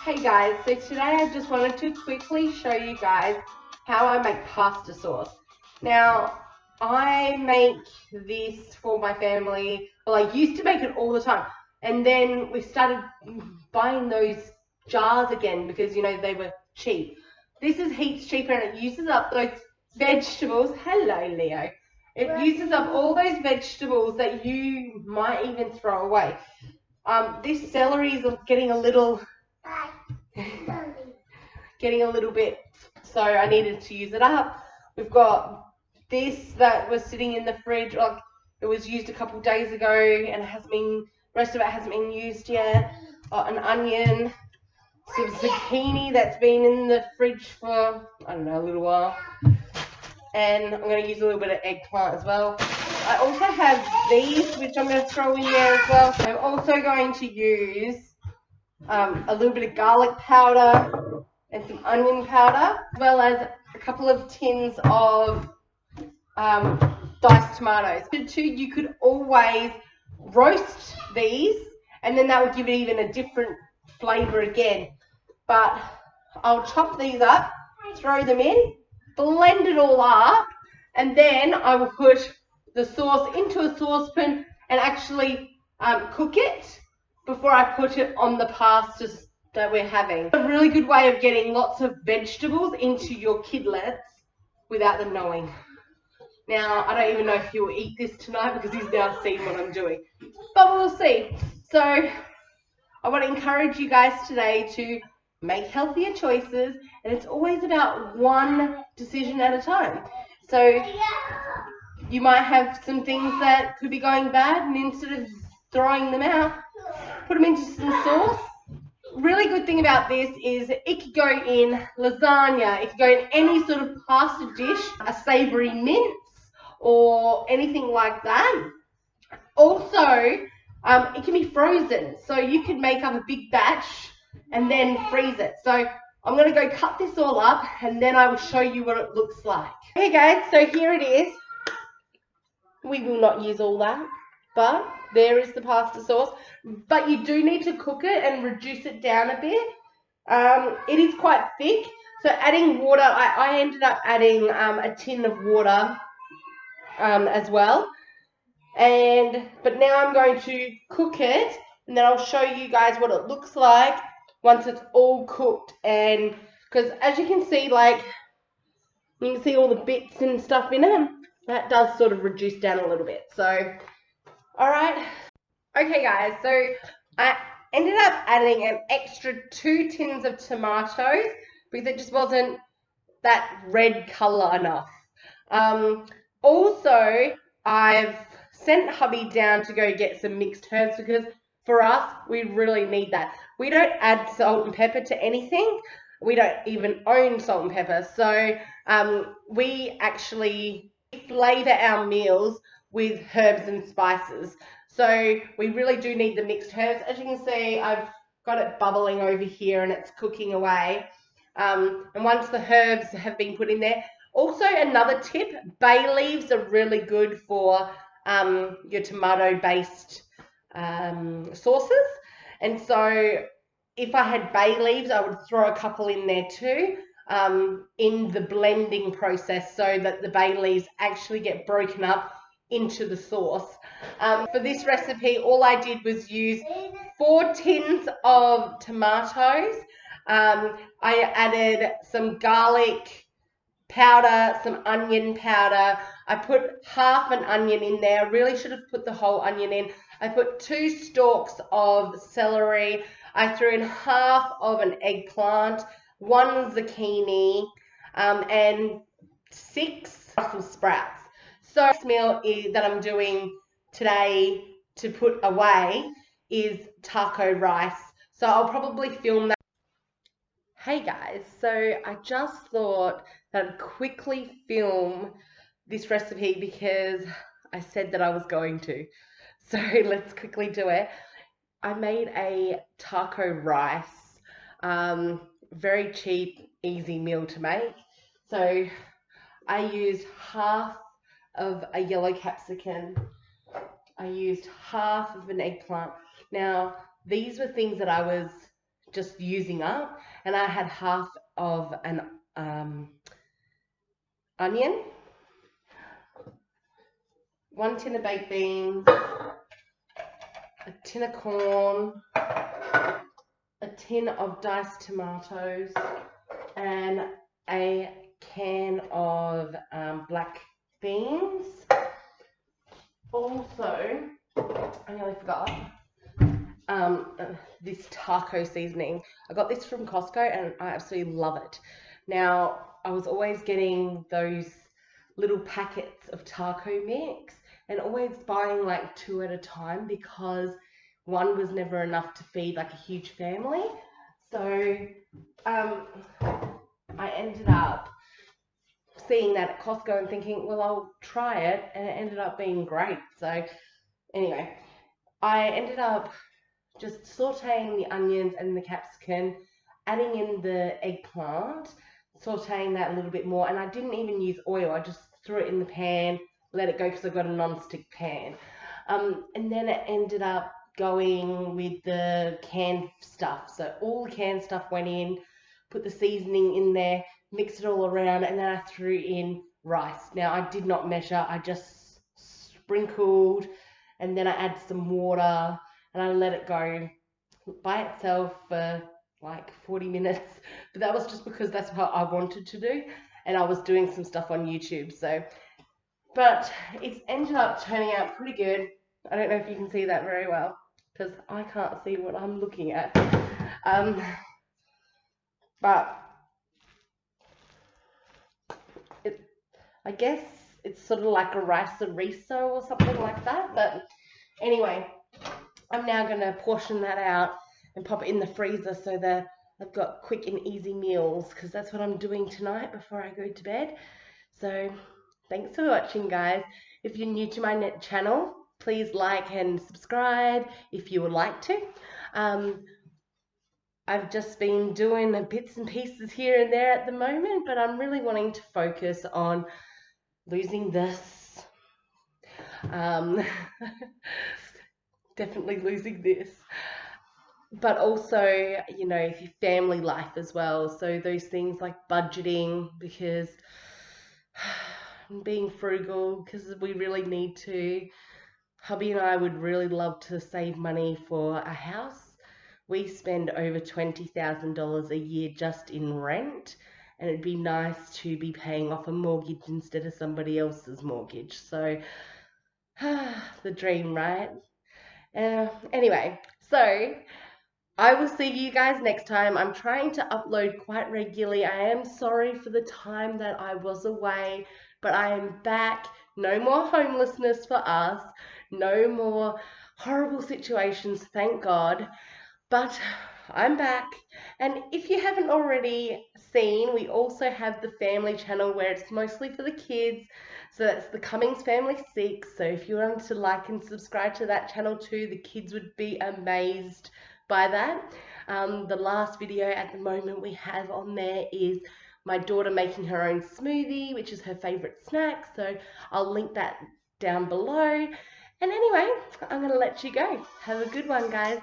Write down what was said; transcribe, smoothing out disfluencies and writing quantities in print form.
Hey guys, so today I just wanted to quickly show you guys how I make pasta sauce. Now, I make this for my family. Well, I used to make it all the time, and then we started buying those jars again because, you know, they were cheap. This is heaps cheaper and it uses up those vegetables. Hello, Leo. It uses up all those vegetables that you might even throw away. This celery is getting a little bit, so I needed to use it up. We've got this that was sitting in the fridge, like it was used a couple days ago, and rest of it hasn't been used yet. An onion, some zucchini that's been in the fridge for, I don't know, a little while. And I'm going to use a little bit of eggplant as well. I also have these, which I'm going to throw in there as well. I'm also going to use a little bit of garlic powder and some onion powder, as well as a couple of tins of diced tomatoes. You could always roast these, and then that would give it even a different flavour again. But I'll chop these up, throw them in, blend it all up, and then I will put the sauce into a saucepan and actually cook it before I put it on the pasta that we're having. A really good way of getting lots of vegetables into your kidlets without them knowing. Now, I don't even know if he'll eat this tonight because he's now seen what I'm doing, but we'll see. So I want to encourage you guys today to make healthier choices, and it's always about one decision at a time. So you might have some things that could be going bad, and instead of throwing them out, put them into some sauce. Really good thing about this is it could go in lasagna, it could go in any sort of pasta dish, a savoury mince or anything like that. Also, it can be frozen, so you could make up a big batch and then freeze it. So I'm going to go cut this all up and then I will show you what it looks like. Okay guys, so here it is. We will not use all that, but there is the pasta sauce. But you do need to cook it and reduce it down a bit. It is quite thick, so adding water, I ended up adding a tin of water as well. But now I'm going to cook it, and then I'll show you guys what it looks like once it's all cooked. And because as you can see, like, you can see all the bits and stuff in it, that does sort of reduce down a little bit. So, all right. Okay guys, so I ended up adding an extra 2 tins of tomatoes because it just wasn't that red colour enough. Also, I've sent hubby down to go get some mixed herbs because for us, we really need that. We don't add salt and pepper to anything. We don't even own salt and pepper. So we actually flavour our meals with herbs and spices. So we really do need the mixed herbs. As you can see, I've got it bubbling over here and it's cooking away. And once the herbs have been put in there, also another tip, bay leaves are really good for your tomato-based sauces. And so if I had bay leaves, I would throw a couple in there too in the blending process so that the bay leaves actually get broken up into the sauce. For this recipe, all I did was use 4 tins of tomatoes. I added some garlic powder, some onion powder. I put half an onion in there. I really should have put the whole onion in. I put 2 stalks of celery. I threw in half of an eggplant, 1 zucchini, and 6 Brussels sprouts. So this meal that I'm doing today to put away is taco rice. So I'll probably film that. Hey guys, so I just thought that I'd quickly film this recipe because I said that I was going to. So let's quickly do it. I made a taco rice, very cheap, easy meal to make. So I used half of a yellow capsicum. I used half of an eggplant. Now, these were things that I was just using up, and I had half of an onion, 1 tin of baked beans, a tin of corn, a tin of diced tomatoes, and a can of black beans. Also, I nearly forgot, this taco seasoning. I got this from Costco and I absolutely love it. Now, I was always getting those little packets of taco mix and always buying like 2 at a time because one was never enough to feed like a huge family. So I ended up seeing that at Costco and thinking, well, I'll try it, and it ended up being great. So anyway, I ended up just sauteing the onions and the capsicum, adding in the eggplant, sauteing that a little bit more, and I didn't even use oil. I just threw it in the pan, let it go because I've got a non-stick pan. And then it ended up going with the canned stuff. So all the canned stuff went in, put the seasoning in there, mixed it all around, and then I threw in rice. Now I did not measure, I just sprinkled, and then I add some water, and I let it go by itself for like 40 minutes. But that was just because that's what I wanted to do, and I was doing some stuff on YouTube. So, but it's ended up turning out pretty good. I don't know if you can see that very well because I can't see what I'm looking at. But I guess it's sort of like a rice-a-riso or something like that. But anyway, I'm now going to portion that out and pop it in the freezer so that I've got quick and easy meals, because that's what I'm doing tonight before I go to bed. So thanks for watching, guys. If you're new to my channel, please like and subscribe if you would like to. I've just been doing bits and pieces here and there at the moment, but I'm really wanting to focus on losing this. Definitely losing this. But also, you know, your family life as well. So those things like budgeting, because being frugal, because we really need to. Hubby and I would really love to save money for a house. We spend over $20,000 a year just in rent, and it'd be nice to be paying off a mortgage instead of somebody else's mortgage. So, the dream, right? Anyway, so I will see you guys next time. I'm trying to upload quite regularly. I am sorry for the time that I was away, but I am back. No more homelessness for us. No more horrible situations, thank God. But I'm back. And if you haven't already seen, we also have the family channel where it's mostly for the kids. So that's the Cummings Family 6. So if you want to like and subscribe to that channel too, the kids would be amazed by that. The last video at the moment we have on there is my daughter making her own smoothie, which is her favorite snack. So I'll link that down below. And anyway, I'm going to let you go. Have a good one, guys.